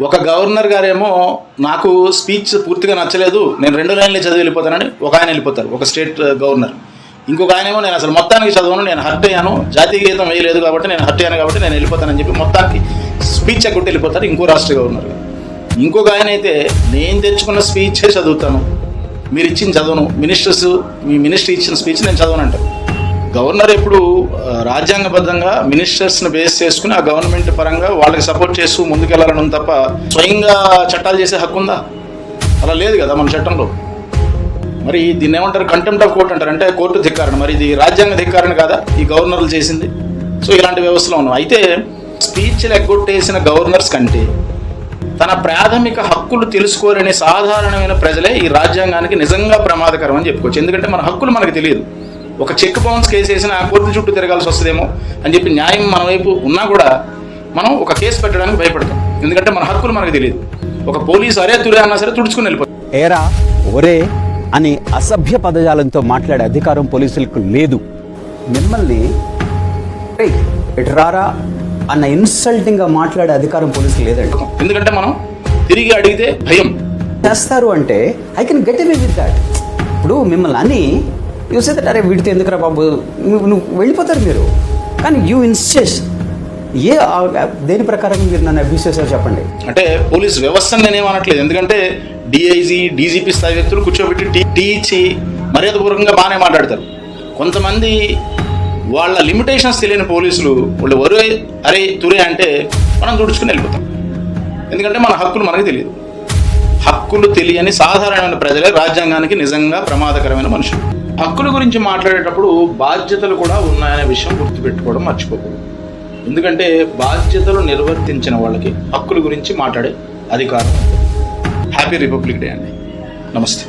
ఒక గవర్నర్ గారేమో నాకు స్పీచ్ పూర్తిగా నచ్చలేదు, నేను 2 లైన్లే చదివి వెళ్ళిపోతానని ఒక ఆయన వెళ్ళిపోతారు, ఒక స్టేట్ గవర్నర్. ఇంకొక ఆయనేమో నేను అసలు మొత్తానికి చదవను, నేను హర్ట్ అయ్యాను, జాతీయ గీతం వేయలేదు కాబట్టి నేను హర్ట్ అయ్యాను కాబట్టి నేను వెళ్ళిపోతానని చెప్పి మొత్తానికి స్పీచ్ ఎక్కడికి వెళ్ళిపోతారు ఇంకో రాష్ట్ర గవర్నర్. ఇంకొక ఆయన అయితే నేను తెచ్చుకున్న స్పీచే చదువుతాను, మీరు ఇచ్చిన చదవను, మీ మినిస్టర్ ఇచ్చిన స్పీచ్ నేను చదవను అంటారు. గవర్నర్ ఎప్పుడు రాజ్యాంగబద్ధంగా మినిస్టర్స్ని బేస్ చేసుకుని ఆ గవర్నమెంట్ పరంగా వాళ్ళకి సపోర్ట్ చేస్తూ ముందుకెళ్లాలని తప్ప స్వయంగా చట్టాలు చేసే హక్కు ఉందా? అలా లేదు కదా మన చట్టంలో. మరి దీన్ని ఏమంటారు? కంటెంప్ట్ ఆఫ్ కోర్ట్ అంటారు, అంటే కోర్టు ధిక్కారణ. మరి ఇది రాజ్యాంగ ధిక్కారణ కాదా ఈ గవర్నర్లు చేసింది? సో ఇలాంటి వ్యవస్థలో ఉన్నాం. అయితే స్పీచ్లు ఎగ్గొట్టేసిన గవర్నర్స్ కంటే తన ప్రాథమిక హక్కులు తెలుసుకోలేని సాధారణమైన ప్రజలే ఈ రాజ్యాంగానికి నిజంగా ప్రమాదకరం అని చెప్పుకోవచ్చు. ఎందుకంటే మన హక్కులు మనకు తెలియదు. ఒక చెక్ బౌన్స్ కేసు వేసిన ఆ కోర్టు చుట్టూ తిరగాల్సి వస్తుందేమో అని చెప్పి న్యాయం మన వైపు ఉన్నా కూడా మనం ఒక కేసు పెట్టడానికి భయపడతాం, ఎందుకంటే మన హక్కులు మనకు తెలియదు. ఒక పోలీసు అరే తురే అన్నా సరే తుడుచుకుని వెళ్ళిపోతాం. ఏరా ఒరే అని అసభ్య పదజాలంతో మాట్లాడే అధికారం పోలీసులకు లేదు. మిమ్మల్ని ఇటు రారా అన్న ఇన్సల్టింగ్గా మాట్లాడే అధికారం పోలీసులు లేదండి. ఎందుకంటే మనం తిరిగి అడిగితే భయం చేస్తారు అంటే I can get away with that. ఇప్పుడు మిమ్మల్ని అని యూసే దట్ అరే వీడితే ఎందుకురా బాబు నువ్వు వెళ్ళిపోతారు మీరు. కానీ యూ ఇన్సిస్ట్ దేని ప్రకారం మీరు నన్ను అబ్యూస్ చేశారు చెప్పండి. అంటే పోలీస్ వ్యవస్థను నేనేమనట్లేదు, ఎందుకంటే డిఐజీ డీజీపీ స్థాయి వ్యక్తులు కూర్చోబెట్టి టీ ఇచ్చి మర్యాదపూర్వకంగా బాగానే మాట్లాడతారు. కొంతమంది వాళ్ళ లిమిటేషన్స్ తెలియని పోలీసులు వాళ్ళు ఒరే అరే తురే అంటే మనం తుడుచుకుని వెళ్ళిపోతాం, ఎందుకంటే మన హక్కులు మనకు తెలియదు. హక్కులు తెలియని సాధారణమైన ప్రజలే రాజ్యాంగానికి నిజంగా ప్రమాదకరమైన మనుషులు. హక్కుల గురించి మాట్లాడేటప్పుడు బాధ్యతలు కూడా ఉన్నాయనే విషయం గుర్తుపెట్టుకోవడం మర్చిపోకూడదు. ఎందుకంటే బాధ్యతలు నిర్వర్తించిన వాళ్ళకి హక్కుల గురించి మాట్లాడే అధికారం. హ్యాపీ రిపబ్లిక్ డే అండి. నమస్తే.